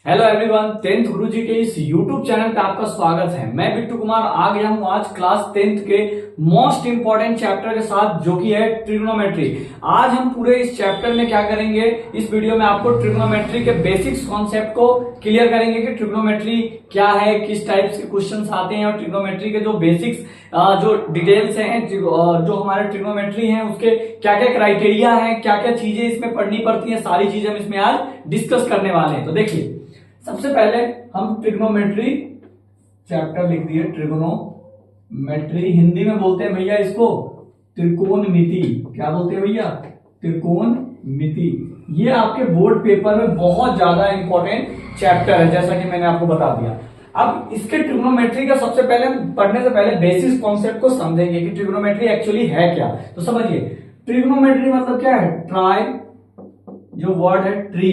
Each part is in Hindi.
हेलो एवरीवन, टेंथ गुरुजी के इस यूट्यूब चैनल पे आपका स्वागत है। मैं बिट्टू कुमार आ गया हूं आज क्लास 10th के मोस्ट इंपॉर्टेंट चैप्टर के साथ, जो कि है ट्रिग्नोमेट्री। आज हम पूरे इस चैप्टर में क्या करेंगे, इस वीडियो में आपको ट्रिग्नोमेट्री के बेसिक्स कॉन्सेप्ट को क्लियर करेंगे कि ट्रिग्नोमेट्री क्या है, किस टाइप्स के क्वेश्चंस आते हैं और ट्रिग्नोमेट्री के जो बेसिक्स जो डिटेल्स हैं, जो हमारे ट्रिग्नोमेट्री हैं उसके क्या क्या क्राइटेरिया है, क्या क्या चीजें इसमें पढ़नी पड़ती है, सारी चीजें हम इसमें आज डिस्कस करने वाले हैं। तो देखिए, सबसे पहले हम ट्रिग्नोमेट्री चैप्टर लिख दिए। ट्रिग्नोमेट्री हिंदी में बोलते हैं भैया इसको त्रिकोणमिति। क्या बोलते हैं भैया? त्रिकोणमिति। ये आपके बोर्ड पेपर में बहुत ज्यादा इंपॉर्टेंट चैप्टर है, जैसा कि मैंने आपको बता दिया। अब इसके ट्रिग्नोमेट्री का सबसे पहले हम पढ़ने से पहले बेसिक कॉन्सेप्ट को समझेंगे कि ट्रिग्नोमेट्री एक्चुअली है क्या। तो समझिए, ट्रिग्नोमेट्री मतलब क्या है? ट्राई, जो वर्ड है ट्री,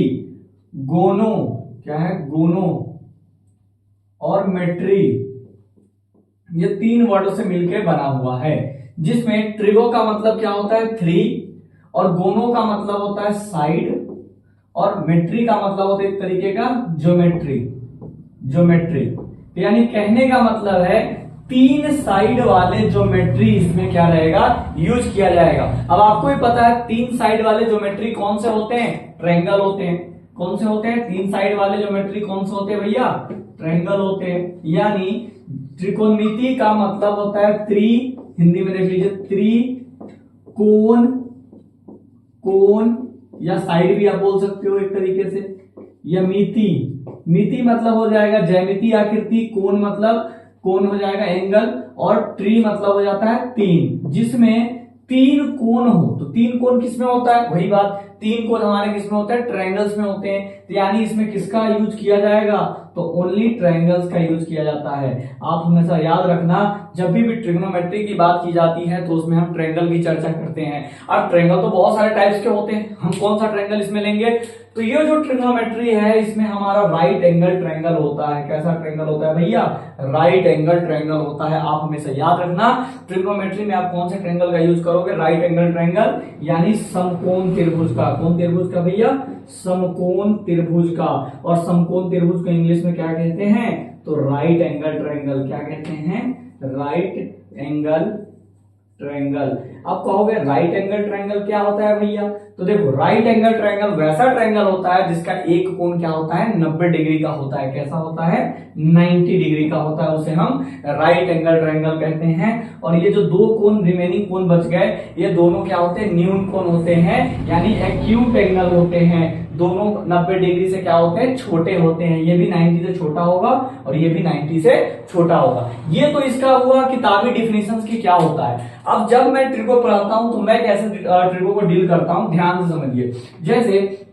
गोनो, क्या है? गोनो, और मेट्री, ये तीन वर्डों से मिलकर बना हुआ है, जिसमें ट्रिगो का मतलब क्या होता है? थ्री, और गोनो का मतलब होता है साइड, और मेट्री का मतलब होता है एक तरीके का ज्योमेट्री। ज्योमेट्री यानी कहने का मतलब है तीन साइड वाले ज्योमेट्री इसमें क्या रहेगा? यूज किया जाएगा। अब आपको भी पता है तीन साइड वाले ज्योमेट्री कौन से होते हैं? ट्रायंगल होते हैं। कौन से होते हैं? तीन साइड वाले ज्योमेट्री कौन से होते हैं भैया? ट्रायंगल होते हैं। यानी त्रिकोणमिति का मतलब होता है हिंदी में देख लीजिए, त्रिकोण, कोण या साइड भी आप बोल सकते हो एक तरीके से, या मिति मतलब हो जाएगा ज्यामिति आकृति, कोण हो जाएगा एंगल, और ट्री मतलब हो जाता है तीन, जिसमें तीन कोण हो। तो तीन कोण किसमें होता है? वही बात, तीन कोण हमारे किसमें होता है? ट्रायंगल्स में होते हैं। तो यानी इसमें किसका यूज किया जाएगा? तो ओनली ट्रायंगल्स का यूज किया जाता है। आप हमेशा याद रखना, जब भी ट्रिग्नोमेट्री की बात की जाती है तो उसमें हम ट्रायंगल की चर्चा करते हैं। अब ट्रायंगल तो बहुत सारे टाइप्स के होते हैं, हम कौन सा ट्रायंगल इसमें लेंगे? तो ये जो ट्रिग्नोमेट्री है इसमें हमारा राइट एंगल ट्रायंगल होता है। कैसा ट्रायंगल होता है भैया? राइट एंगल ट्रायंगल होता है। आप हमेशा याद रखना, ट्रिग्नोमेट्री में आप कौन से ट्रायंगल का यूज करोगे? राइट एंगल ट्रायंगल, यानी समकोण त्रिभुज का। कौन त्रिभुज का भैया? समकोण त्रिभुज का। और समकोण त्रिभुज को इंग्लिश में क्या कहते हैं? तो राइट एंगल ट्रायंगल। क्या कहते हैं? Right angle triangle. आप कहोगे राइट एंगल ट्रायंगल क्या होता है भैया? तो देखो, राइट एंगल ट्रायंगल वैसा ट्रायंगल होता है जिसका एक कोण क्या होता है? 90 डिग्री का होता है। कैसा होता है? 90 डिग्री का होता है, उसे हम राइट एंगल ट्रायंगल कहते हैं। और ये जो दो कोण, रिमेनिंग कोण बच गए, ये दोनों क्या होते हैं? न्यून कोण होते हैं, यानी एक्यूट एंगल होते हैं। दोनों 90 डिग्री से क्या होते हैं? छोटे होते हैं। ये भी 90 से छोटा होगा और ये भी 90 से छोटा होगा। ये तो इसका हुआ किताबी डिफिनेशंस की क्या होता है। अब जब मैं ट्रिगो पढ़ाता हूं तो मैं कैसे ट्रिगो को डील करता हूं, ध्यान से समझिए। जैसे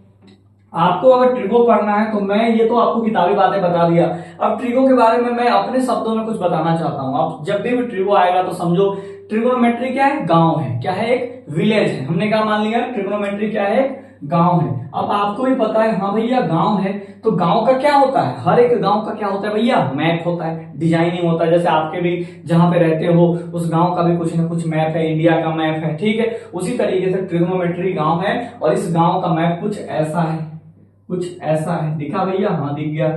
आपको अगर ट्रिगो पढ़ना है तो मैं ये तो आपको किताबी बातें बता दिया। अब ट्रिगो के बारे में मैं अपने शब्दों में कुछ बताना चाहता हूं। अब जब भी ट्रिगो आएगा तो समझो ट्रिगोनोमेट्री क्या है? गांव है। क्या है? एक विलेज है। हमने क्या मान लिया? ट्रिगोनोमेट्री क्या है? गांव है। अब आपको भी पता है, हाँ भैया गांव है, तो गांव का क्या होता है? हर एक गांव का क्या होता है भैया? मैप होता है, डिजाइनिंग होता है। जैसे आपके भी जहां पे रहते हो उस गांव का भी कुछ ना कुछ मैप है, इंडिया का मैप है, ठीक है। उसी तरीके से ट्रिग्नोमेट्री गांव है, और इस गांव का मैप कुछ ऐसा है, कुछ ऐसा है। दिखा भैया? हाँ दिख गया।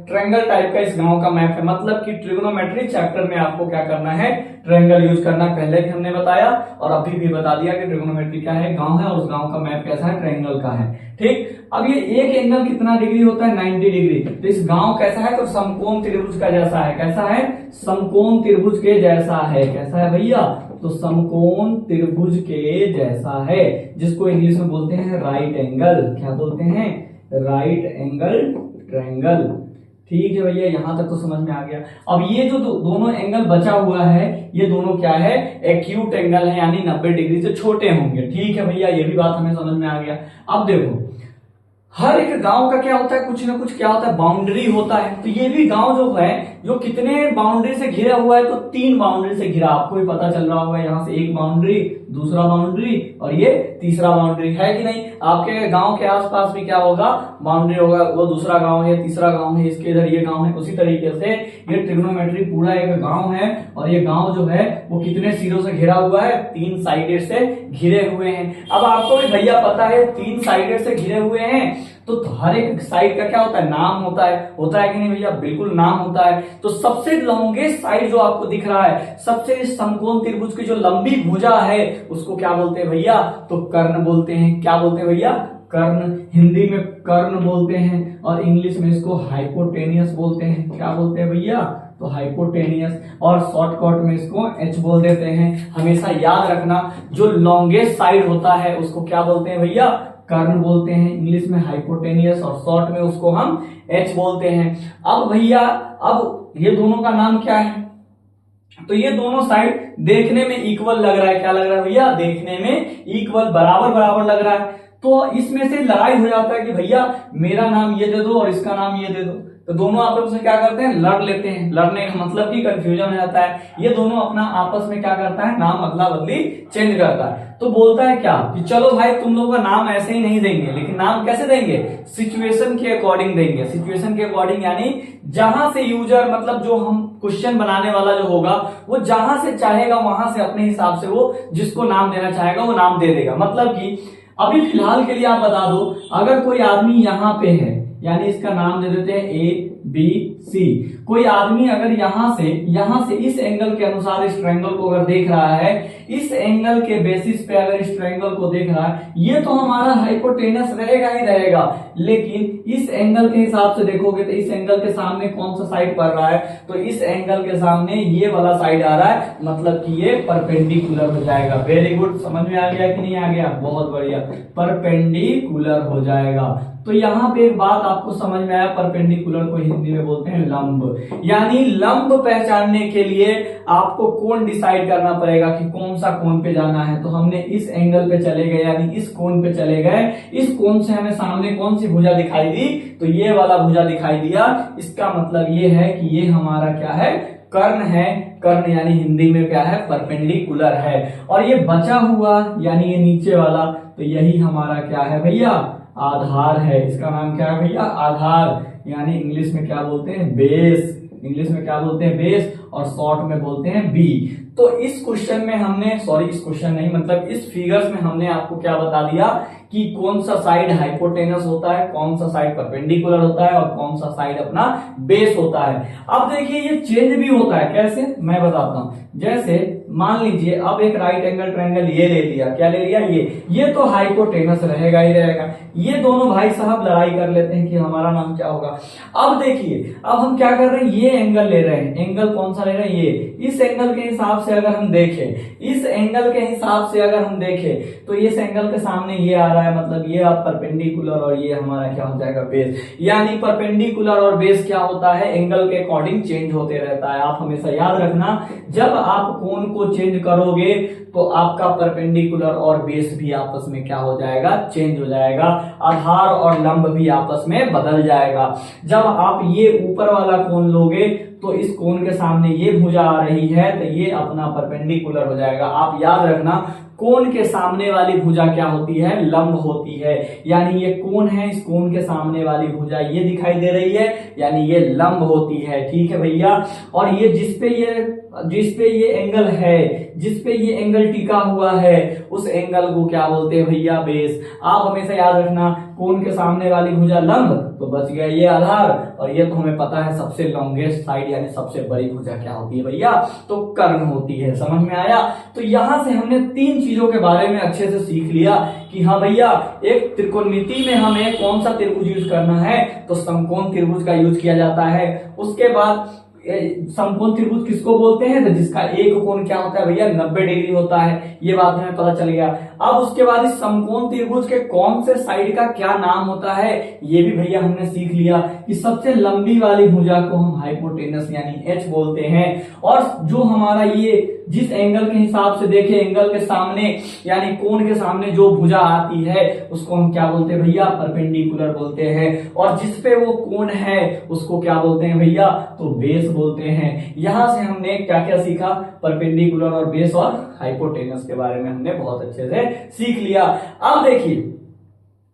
ट्रायंगल टाइप का इस गांव का मैप है। मतलब कि ट्रिग्नोमेट्री चैप्टर में आपको क्या करना है? ट्रायंगल यूज करना। पहले भी हमने बताया और अभी भी बता दिया कि ट्रिग्नोमेट्री क्या है? गांव है, और उस गांव का मैप कैसा है? ट्रायंगल का है, ठीक। अब ये एक एंगल कितना डिग्री होता है? 90 डिग्री। तो इस गांव कैसा है? तो समकोण त्रिभुज का जैसा है। कैसा है? समकोण त्रिभुज के जैसा है। कैसा है भैया? तो समकोण त्रिभुज के जैसा है, जिसको इंग्लिश में बोलते हैं राइट एंगल। क्या बोलते हैं? Right angle triangle. ठीक है भैया, यहां तक तो समझ में आ गया। अब ये जो दोनों एंगल बचा हुआ है, ये दोनों क्या है? एक्यूट एंगल है, यानी 90 डिग्री से छोटे होंगे। ठीक है भैया, ये भी बात हमें समझ में आ गया। अब देखो, हर एक गांव का क्या होता है? कुछ ना कुछ क्या होता है? बाउंड्री होता है। तो ये भी गांव जो है, जो कितने बाउंड्री से घिरा हुआ है? तो 3 बाउंड्री से घिरा। आपको भी पता चल रहा होगा, यहाँ से एक बाउंड्री, दूसरा बाउंड्री और ये तीसरा बाउंड्री, है कि नहीं? आपके गांव के आसपास भी क्या होगा? बाउंड्री होगा। वो दूसरा गांव है, तीसरा गांव है, इसके इधर ये गांव है। उसी तरीके से ये ट्रिग्नोमेट्री पूरा एक गांव है, और ये गांव जो है वो कितने सिरों से घिरा हुआ है? 3 साइडेड से घिरे हुए हैं। अब आपको भी भैया पता है 3 साइडेड से घिरे हुए हैं, तो हर एक साइड का क्या होता है, नाम होता है कि नहीं भैया, बिल्कुल नाम होता है। तो सबसे लॉन्गेस्ट साइड जो आपको दिख रहा है, सबसे समकोण त्रिभुज की जो लंबी भुजा है उसको क्या बोलते हैं भैया, तो कर्ण बोलते हैं। क्या बोलते हैं भैया, कर्ण। हिंदी में कर्ण बोलते हैं और इंग्लिश में इसको हाइपोटेनियस बोलते हैं। क्या बोलते हैं भैया, तो हाइपोटेनियस, और शॉर्टकट में इसको एच बोल देते हैं। हमेशा याद रखना, जो लॉन्गेस्ट साइड होता है उसको क्या बोलते हैं भैया, कर्ण बोलते हैं, इंग्लिश में हाइपोटेनियस, और शॉर्ट में उसको हम एच बोलते हैं। अब भैया, अब ये दोनों का नाम क्या है, तो ये दोनों साइड देखने में इक्वल लग रहा है। क्या लग रहा है भैया, देखने में इक्वल, बराबर बराबर लग रहा है। तो इसमें से लड़ाई हो जाता है कि भैया मेरा नाम ये दे दो और इसका नाम ये दे दो, तो दोनों आपस में क्या करते हैं, लड़ लेते हैं। लड़ने का मतलब कि कंफ्यूजन हो जाता है, ये दोनों अपना आपस में क्या करता है, नाम अदला बदली चेंज करता है। तो बोलता है क्या कि चलो भाई तुम लोगों का नाम ऐसे ही नहीं देंगे, लेकिन नाम कैसे देंगे, सिचुएशन के अकॉर्डिंग देंगे। सिचुएशन के अकॉर्डिंग यानी जहां से यूजर, मतलब जो हम क्वेश्चन बनाने वाला जो होगा वो जहां से चाहेगा वहां से अपने हिसाब से वो जिसको नाम देना चाहेगा वो नाम दे देगा। मतलब कि अभी फिलहाल के लिए आप बता दो, अगर कोई आदमी यहां पे है यानी इसका नाम दे देते हैं ए बी सी। कोई आदमी अगर यहां से इस एंगल के अनुसार इस ट्रायंगल को अगर देख रहा है, इस एंगल के बेसिस पे अगर इस ट्रायंगल को देख रहा है, ये तो हमारा हाइपोटेनस रहेगा ही रहेगा। लेकिन इस एंगल के हिसाब से देखोगे तो इस एंगल के सामने कौन सा साइड पड़ रहा है, तो इस एंगल के सामने ये वाला साइड आ रहा है, मतलब कि ये परपेंडिकुलर हो जाएगा। वेरी गुड, समझ में आ गया कि नहीं आ गया, बहुत बढ़िया, परपेंडिकुलर हो जाएगा। तो यहाँ पे एक बात आपको समझ में आया, परपेंडिकुलर को हिंदी में बोलते हैं लंब। यानी लंब पहचानने के लिए आपको कोण डिसाइड करना पड़ेगा कि कौन सा कोण पे जाना है। तो हमने इस एंगल पे चले गए यानी इस कोण पे चले गए, इस कोण से हमें सामने कौन सी भुजा दिखाई दी, तो ये वाला भुजा दिखाई दिया। इसका मतलब ये है कि ये हमारा क्या है, कर्ण है। कर्ण यानी हिंदी में क्या है, परपेंडिकुलर है। और ये बचा हुआ यानी ये नीचे वाला, तो यही हमारा क्या है भैया, आधार है। इसका नाम क्या है भैया, आधार, यानी इंग्लिश में क्या बोलते हैं, बेस। इंग्लिश में क्या बोलते हैं, बेस, और शॉर्ट में बोलते हैं बी। तो इस क्वेश्चन में हमने, सॉरी इस क्वेश्चन नहीं, मतलब इस फिगर्स में हमने आपको क्या बता दिया कि कौन सा साइड हाइपोटेनस होता है, कौन सा साइड परपेंडिकुलर होता है और कौन सा साइड अपना बेस होता है। अब देखिए ये चेंज भी होता है, कैसे मैं बताता हूं। जैसे मान लीजिए अब एक राइट एंगल ट्रायंगल ये ले लिया, क्या ले लिया, ये तो हाइपोटेनस रहेगा ही रहेगा। ये दोनों भाई साहब लड़ाई कर लेते हैं कि हमारा नाम क्या होगा। अब देखिए अब हम क्या कर रहे हैं, ये एंगल ले रहे हैं। एंगल कौन सा ले रहे हैं, ये। इस एंगल के हिसाब से अगर हम देखें, इस एंगल के हिसाब से अगर हम देखें तो इस एंगल के सामने ये आ रहा है, मतलब ये आप परपेंडिकुलर और ये हमारा क्या हो जाएगा, बेस। यानी परपेंडिकुलर और बेस क्या होता है, एंगल के अकॉर्डिंग चेंज होते रहता है। आप हमेशा याद रखना, जब आप कोण को चेंज करोगे तो आपका परपेंडिकुलर और बेस भी आपस में क्या हो जाएगा, चेंज हो जाएगा। आधार और लंब भी आपस में बदल जाएगा। जब आप ये ऊपर वाला कोण लोगे तो इस कोण के सामने ये भुजा आ रही है तो ये अपना परपेंडिकुलर हो जाएगा। आप याद रखना, कोण के सामने वाली भुजा क्या होती है, लंब होती है। यानी ये कोण है, इस कोण के सामने वाली भुजा ये दिखाई दे रही है, यानी ये लंब होती है। ठीक है भैया। और ये जिसपे ये एंगल है, जिसपे ये एंगल टिका हुआ है, उस एंगल को क्या बोलते हैं भैया, बेस। आप हमेशा याद रखना, कोण के सामने वाली भुजा लंब, तो बच गया ये आधार। और ये तो हमें पता है सबसे लॉन्गेस्ट साइड यानी सबसे बड़ी भुजा क्या होती है भैया, तो कर्ण होती है। समझ में आया। तो यहां से हमने 3 चीजों के बारे में अच्छे से सीख लिया कि हाँ भैया, एक त्रिकोणमिति में हमें कौन सा त्रिभुज यूज करना है, तो समकोण त्रिभुज का यूज किया जाता है। उसके बाद समकोण त्रिभुज किसको बोलते हैं, तो जिसका एक कोण क्या होता है भैया, 90 डिग्री होता है। ये बात हमें पता चल गया। अब उसके बाद इस समकोण त्रिभुज के कौन से साइड का क्या नाम होता है, ये भी भैया हमने सीख लिया कि सबसे लंबी वाली भुजा को हम हाइपोटेनस यानी एच बोलते हैं। और जो हमारा ये जिस एंगल के हिसाब से देखे, एंगल के सामने यानी कोण के सामने जो भुजा आती है उसको हम क्या बोलते हैं भैया, परपेंडिकुलर बोलते हैं। और जिसपे वो कोण है उसको क्या बोलते हैं भैया, तो बेस बोलते हैं। यहां से हमने क्या क्या सीखा, परपेंडिकुलर और बेस और हाइपोटेनस के बारे में हमने बहुत अच्छे से सीख लिया। अब देखिए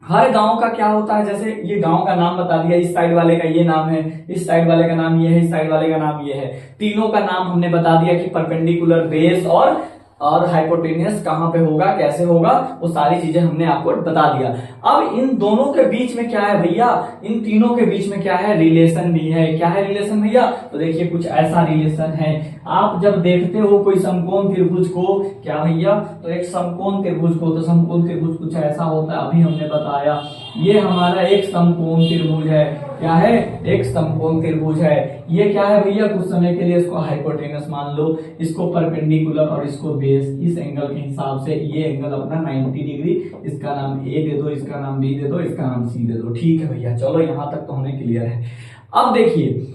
हर गांव का क्या होता है, जैसे ये गांव का नाम बता दिया, इस साइड वाले का ये नाम है, इस साइड वाले का नाम ये है, इस साइड वाले का नाम ये है। तीनों का नाम हमने बता दिया कि परपेंडिकुलर, बेस और और हाइपोटेनियस कहां पे होगा, कैसे होगा, वो सारी चीजें हमने आपको बता दिया। अब इन दोनों के बीच में क्या है भैया, इन तीनों के बीच में क्या है, रिलेशन भी है। क्या है रिलेशन भैया, तो देखिए कुछ ऐसा रिलेशन है। आप जब देखते हो कोई समकोण त्रिभुज को, क्या भैया, तो एक समकोण त्रिभुज को, तो समकोण त्रिभुज कुछ ऐसा होता है, अभी हमने बताया ये हमारा एक समकोण त्रिभुज है। क्या है, एक समकोण त्रिभुज है। ये क्या है भैया, कुछ समय के लिए इसको हाइपोटेनस मान लो, इसको परपेंडिकुलर और इसको बेस, इस एंगल के हिसाब से ये एंगल अपना 90 डिग्री, इसका नाम ए दे दो, इसका नाम बी दे दो, इसका नाम सी दे दो। ठीक है भैया, चलो यहां तक तो हमें क्लियर है। अब देखिए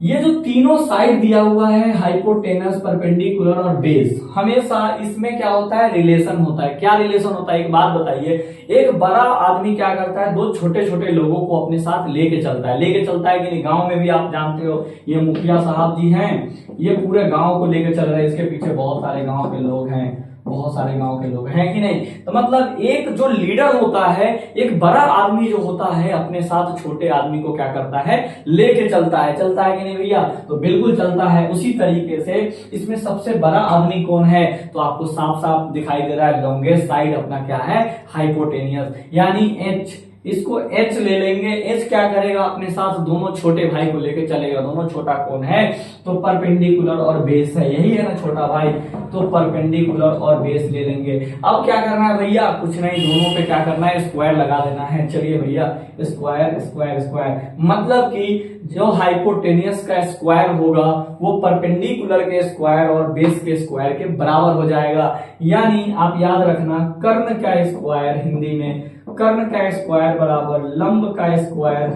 ये जो तीनों साइड दिया हुआ है, हाइपोटेनस, परपेंडिकुलर और बेस, हमेशा इसमें क्या होता है, रिलेशन होता है। क्या रिलेशन होता है, एक बात बताइए। एक बड़ा आदमी क्या करता है, दो छोटे छोटे लोगों को अपने साथ लेके चलता है। लेके चलता है कि नहीं, गांव में भी आप जानते हो, ये मुखिया साहब जी हैं, ये पूरे गांव को लेके चल रहे हैं, इसके पीछे बहुत सारे गांव के लोग हैं, बहुत सारे गांव के लोग हैं कि नहीं। तो मतलब एक जो लीडर होता है, एक बड़ा आदमी जो होता है, अपने साथ छोटे आदमी को क्या करता है, लेके चलता है। चलता है कि नहीं भैया, तो बिल्कुल चलता है। उसी तरीके से इसमें सबसे बड़ा आदमी कौन है, तो आपको साफ साफ दिखाई दे रहा है, लॉन्गेस्ट साइड अपना क्या है, हाइपोटेनियस, यानी एच। इसको एच ले लेंगे। एच क्या करेगा, अपने साथ दोनों छोटे भाई को लेके चलेगा। दोनों छोटा कौन है, तो परपेंडिकुलर और बेस है, यही है ना छोटा भाई, तो परपेंडिकुलर और बेस ले लेंगे। अब क्या करना है भैया, कुछ नहीं, दोनों पे क्या करना है, स्क्वायर लगा देना है। चलिए भैया, स्क्वायर स्क्वायर स्क्वायर, मतलब कि जो हाइपोटेनियस का स्क्वायर होगा वो परपेंडिकुलर के स्क्वायर और बेस के स्क्वायर के बराबर हो जाएगा। यानी आप याद रखना, कर्ण का स्क्वायर, हिंदी में कर्ण का स्क्वायर बराबर लंब का स्क्वायर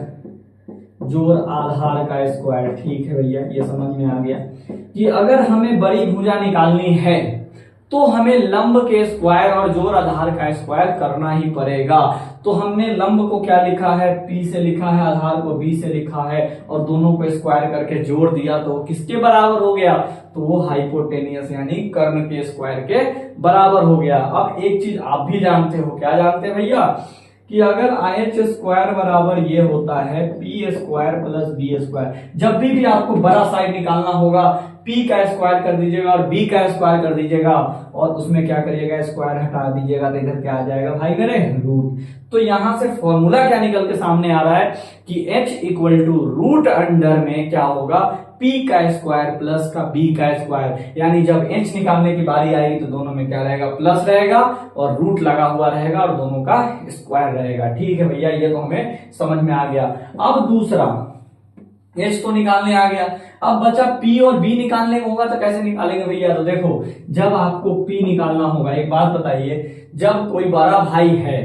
जोड़ आधार का स्क्वायर। ठीक है भैया, ये समझ में आ गया कि अगर हमें बड़ी भुजा निकालनी है तो हमें लंब के स्क्वायर और जोड़ आधार का स्क्वायर करना ही पड़ेगा। तो हमने लंब को क्या लिखा है, P से लिखा है, आधार को B से लिखा है, और दोनों को स्क्वायर करके जोड़ दिया तो किसके बराबर हो गया, तो वो हाइपोटेनियस यानी कर्ण के स्क्वायर के बराबर हो गया। अब एक चीज आप भी जानते हो, क्या जानते हैं भैया, कि अगर आएच स्क्वायर बराबर ये होता है P square plus B square, जब भी आपको बड़ा साइड निकालना होगा पी का स्क्वायर कर दीजिएगा और बी का स्क्वायर कर दीजिएगा, और उसमें क्या करिएगा, स्क्वायर हटा दीजिएगा, तो इधर क्या आ जाएगा भाई मेरे, रूट। तो यहां से फॉर्मूला क्या निकल के सामने आ रहा है कि h equal to root under में क्या होगा, p का स्क्वायर प्लस का b का स्क्वायर। यानी जब h निकालने की बारी आएगी तो दोनों में क्या रहेगा, प्लस रहेगा और रूट लगा हुआ रहेगा और दोनों का स्क्वायर रहेगा। ठीक है भैया, ये तो हमें समझ में आ गया। अब दूसरा, h तो निकालने आ गया, अब बचा p और b निकालने को होगा, तो कैसे निकालेंगे भैया, तो देखो जब आपको p निकालना होगा, एक बात बताइए, जब कोई बड़ा भाई है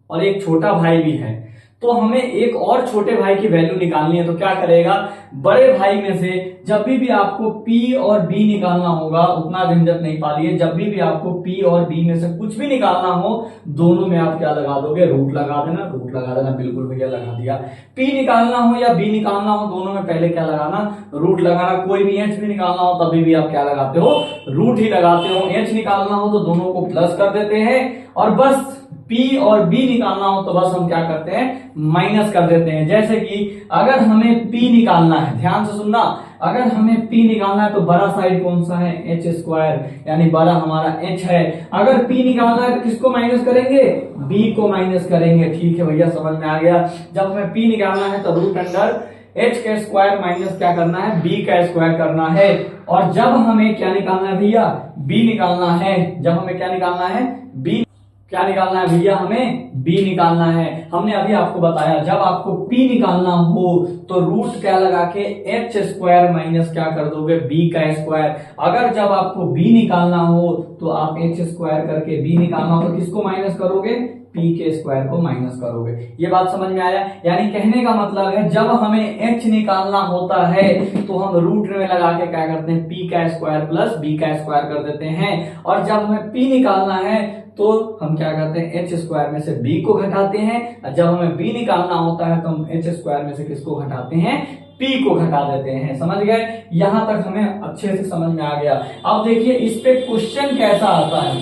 और एक छोटा भाई भी है, तो हमें एक और छोटे भाई की वैल्यू निकालनी है, तो क्या करेगा, बड़े भाई में से जब भी आपको P और B निकालना होगा, उतना झंझट नहीं पालिए, जब भी आपको P और B में से कुछ भी निकालना हो, दोनों में आप क्या लगा दोगे, रूट लगा देना, रूट लगा देना। बिल्कुल भैया लगा दिया। P निकालना हो या B निकालना हो, दोनों में पहले क्या लगाना, रूट लगाना। कोई भी H भी निकालना हो तभी भी आप क्या लगाते हो, रूट ही लगाते हो। H निकालना हो तो दोनों को प्लस कर देते हैं, और बस P और B निकालना हो तो बस हम क्या करते हैं, माइनस कर देते हैं। जैसे कि अगर हमें P निकालना है, ध्यान से सुनना, अगर हमें P निकालना है तो बड़ा साइड कौन सा है, h स्क्वायर, यानी बड़ा हमारा h है। अगर P निकालना है तो किसको माइनस करेंगे, B को माइनस करेंगे। ठीक है भैया, समझ में आ गया। जब हमें P निकालना है तो रूट अंडर h का स्क्वायर माइनस क्या करना है, B का स्क्वायर करना है। और जब हमें क्या निकालना है भैया, B निकालना है, जब हमें क्या निकालना है, B क्या निकालना है भैया, हमें B निकालना है। हमने अभी आपको बताया, जब आपको P निकालना हो तो रूट क्या लगा के h स्क्वायर माइनस क्या कर दोगे, B का स्क्वायर। अगर जब आपको B निकालना हो तो आप h स्क्वायर करके B निकालना हो तो किसको माइनस करोगे, P के स्क्वायर को माइनस करोगे। ये बात समझ में आया। यानी कहने का मतलब है, जब हमें h निकालना होता है तो हम रूट में लगा के क्या करते हैं, P का स्क्वायर प्लस B का स्क्वायर कर देते हैं। और जब हमें P निकालना है तो हम क्या करते हैं, h स्क्वायर में से b को घटाते हैं, और जब हमें b निकालना होता है तो हम h स्क्वायर में से किसको घटाते हैं, p को घटा देते हैं। समझ गए, यहां तक हमें अच्छे से समझ में आ गया। अब देखिए इस पे क्वेश्चन कैसा आता है,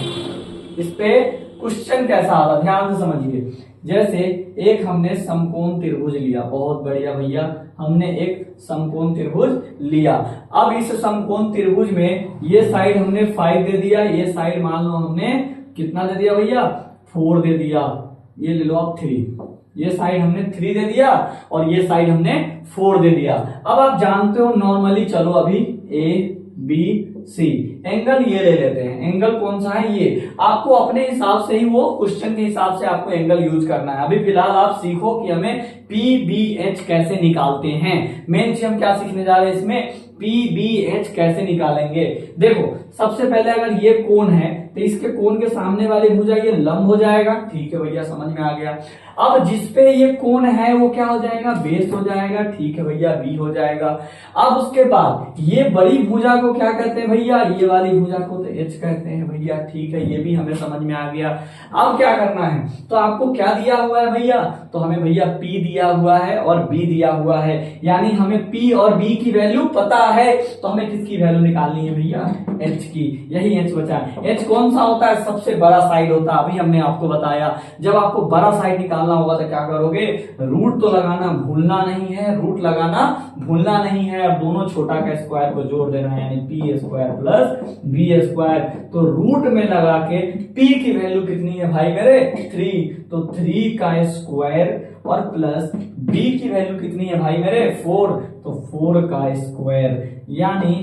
इस पे क्वेश्चन कैसा आता है, ध्यान से समझिए। जैसे एक हमने समकोण त्रिभुज लिया, बहुत बढ़िया भैया, हमने एक समकोण त्रिभुज लिया। अब इस समकोण त्रिभुज में ये साइड हमने 5 दे दिया, ये साइड मान लो हमने कितना दे दिया भैया, 4 दे दिया, ये ले लो आप 3, ये साइड हमने 3 दे दिया और ये साइड हमने 4 दे दिया। अब आप जानते हो नॉर्मली, चलो अभी ए बी सी एंगल ये ले लेते हैं, एंगल कौन सा है ये, आपको अपने हिसाब से ही वो क्वेश्चन के हिसाब से आपको एंगल यूज करना है। अभी फिलहाल आप सीखो कि हमें पी बी एच कैसे निकालते हैं। मेन चीज हम क्या सीखने जा रहे हैं इसमें, पी बी एच कैसे निकालेंगे। देखो सबसे पहले अगर ये कोण है तो इसके कोण के सामने वाली भुजा ये लंब हो जाएगा, ठीक है भैया समझ में आ गया। अब जिसपे ये कोण है वो क्या हो जाएगा, बेस हो जाएगा, ठीक है भैया बी हो जाएगा। अब उसके बाद ये बड़ी भुजा को क्या कहते हैं भैया, ये वाली भुजा को तो एच कहते हैं भैया, ठीक है ये भी हमें समझ में आ गया। अब क्या करना है, तो आपको क्या दिया हुआ है भैया, तो हमें भैया पी दिया हुआ है और बी दिया हुआ है, यानी हमें पी और बी की वैल्यू पता है, तो हमें किसकी वैल्यू निकालनी है भैया, एच की, यही एच बचा है। एच कौन सा होता है, सबसे बड़ा साइड होता है, अभी हमने आपको बताया। जब आपको बड़ा साइड निकालना होगा तो क्या करोगे, रूट तो लगाना भूलना नहीं है, रूट लगाना भूलना नहीं है। अब दोनों छोटा का स्क्वायर को जोड़ देना है, यानी P square plus B square, तो रूट में लगा के पी की वैल्यू कितनी है भाई मेरे 3, तो 3 का स्क्वायर और प्लस बी की वैल्यू कितनी है भाई मेरे 4, तो 4 का स्क्वायर, यानी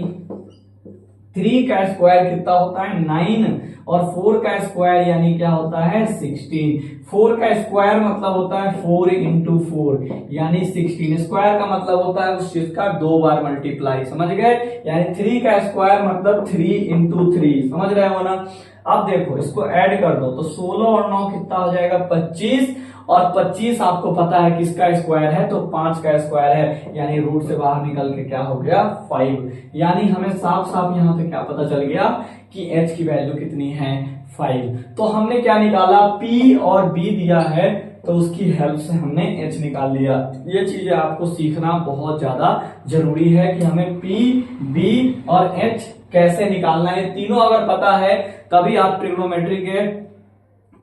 3 का स्क्वायर कितना होता है 9 और 4 का स्क्वायर यानी क्या होता है 16। 4 का स्क्वायर मतलब होता है 4 इंटू 4 यानी 16। स्क्वायर का मतलब होता है उस चीज का 2 बार मल्टीप्लाई, समझ गए, यानी 3 का स्क्वायर मतलब 3 इंटू 3, समझ रहे हो ना। अब देखो इसको ऐड कर दो तो 16 और 9 कितना हो जाएगा 25, और 25 आपको पता है किसका स्क्वायर है, तो 5 का स्क्वायर है, यानी रूट से बाहर निकल के क्या हो गया 5, यानी हमें साफ साफ यहाँ पे क्या पता चल गया कि h की वैल्यू कितनी है 5। तो हमने क्या निकाला, p और b दिया है तो उसकी हेल्प से हमने h निकाल लिया। ये चीजें आपको सीखना बहुत ज्यादा जरूरी है कि हमें p, b और h कैसे निकालना है। तीनों अगर पता है तभी आप ट्रिग्नोमेट्री के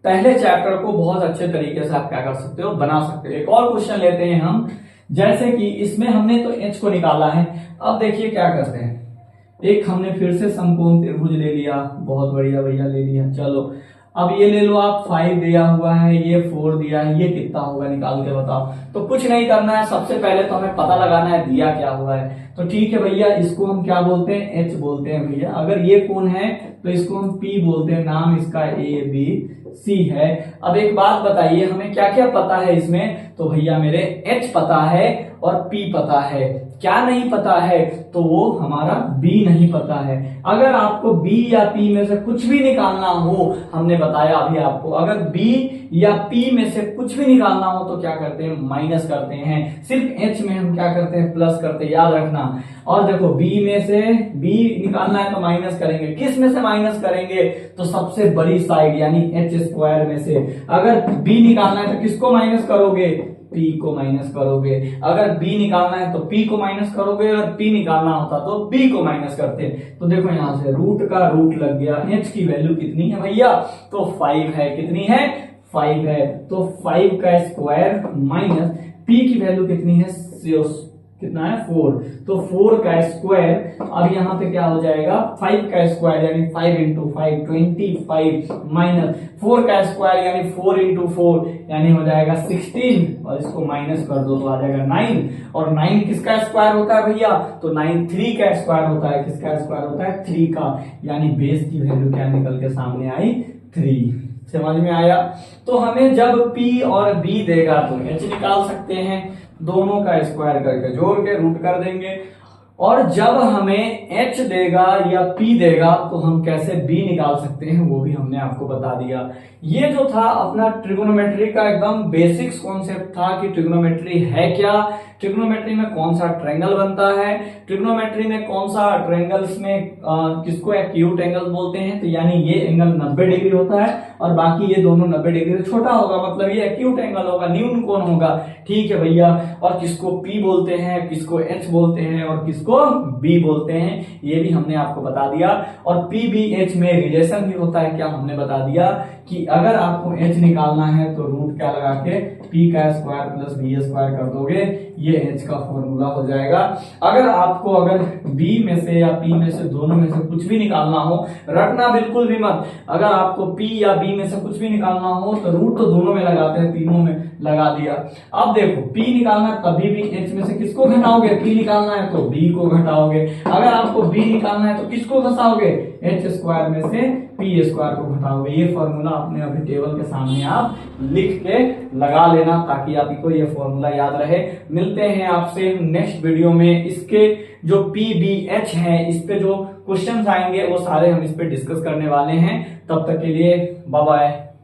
पहले चैप्टर को बहुत अच्छे तरीके से आप क्या कर सकते हो, बना सकते हो। एक और क्वेश्चन लेते हैं हम, जैसे कि इसमें हमने तो h को निकाला है। अब देखिए क्या करते हैं, एक हमने फिर से समकोण त्रिभुज ले लिया, बहुत बढ़िया भैया ले लिया। चलो अब ये ले लो आप, 5 दिया हुआ है, ये 4 दिया है, ये कितना होगा निकाल के बताओ। तो कुछ नहीं करना है, सबसे पहले तो हमें पता लगाना है दिया क्या हुआ है। तो ठीक है भैया, इसको हम क्या बोलते हैं, h बोलते हैं भैया। अगर ये कोण है तो इसको हम p बोलते हैं, नाम इसका a b c है। अब एक बात बताइए, हमें क्या क्या पता है इसमें, तो भैया मेरे h पता है और p पता है। क्या नहीं पता है, तो वो हमारा b नहीं पता है। अगर आपको b या p में से कुछ भी निकालना हो, हमने बताया अभी आपको, अगर b या p में से कुछ भी निकालना हो तो क्या करते हैं, माइनस करते हैं। सिर्फ h में हम क्या करते हैं, प्लस करते हैं, याद रखना। और देखो b में से b निकालना है तो माइनस करेंगे, किस में से माइनस करेंगे, तो सबसे बड़ी साइड यानी h स्क्वायर में से। अगर b निकालना है तो किसको माइनस करोगे, p को माइनस करोगे। अगर b निकालना है तो p को माइनस करोगे, और p निकालना होता तो b को माइनस करते। तो देखो यहां से रूट का रूट लग गया, h की वैल्यू कितनी है भैया, तो 5 है। कितनी है, 5 है। तो 5 का स्क्वायर माइनस p की वैल्यू कितनी है, कितना है 4, तो 4 का स्क्वायर। अब यहाँ पे क्या हो जाएगा, 5 का स्क्वायर यानी 5 इंटू 5 25 माइनस 4 का स्क्वायर यानी 4 इंटू 4 यानी हो जाएगा 16, और इसको माइनस कर दो तो आ जाएगा 9। और 9 किसका स्क्वायर होता है भैया, तो 9 3 का स्क्वायर होता है। किसका स्क्वायर होता है, 3 का, यानी बेस की वैल्यू क्या निकल के सामने आई 3। समझ में आया। तो हमें जब p और b देगा तो h निकाल सकते हैं, दोनों का स्क्वायर करके जोड़ के रूट कर देंगे। और जब हमें h देगा या p देगा तो हम कैसे b निकाल सकते हैं वो भी हमने आपको बता दिया। ये जो था अपना ट्रिगोनोमेट्री का एकदम बेसिक्स कॉन्सेप्ट था कि ट्रिगोनोमेट्री है क्या, ट्रिगोनोमेट्री में कौन सा ट्रायंगल बनता है, ट्रिगोनोमेट्री में कौन सा ट्रायंगल्स में किसको एक्यूट एंगल बोलते हैं, तो यानी ये एंगल 90 डिग्री होता है और बाकी ये दोनों 90 डिग्री से छोटा होगा, मतलब ये एक्यूट एंगल होगा, न्यून कोण होगा। ठीक है भैया, और किसको P बोलते हैं, किसको H बोलते हैं और किसको B बोलते हैं, ये भी हमने आपको बता दिया। और P B H में रिलेशन भी होता है, क्या हमने बता दिया कि अगर आपको h निकालना है तो रूट क्या लगा के p का स्क्वायर प्लस b स्क्वायर कर दोगे, ये h का फॉर्मूला हो जाएगा। अगर b में से या p में से दोनों में से कुछ भी निकालना हो, रटना बिल्कुल भी मत, अगर आपको p या b में से कुछ भी निकालना हो तो रूट तो दोनों में लगाते हैं, तीनों में लगा दिया। अब देखो p निकालना है तभी भी h में से किसको घटाओगे, p निकालना है तो b को घटाओगे, अगर आपको b निकालना है तो किसको घटाओगे, h स्क्वायर में से p स्क्वायर को घटाओगे। ये फॉर्मूला अपने अभी टेबल के सामने आप लिख के लगा लेना ताकि आपको ये फॉर्मूला याद रहे। मिलते हैं आपसे नेक्स्ट वीडियो में, इसके जो PBH है इस पे जो क्वेश्चंस आएंगे वो सारे हम इस पे डिस्कस करने वाले हैं। तब तक के लिए बाय बाय।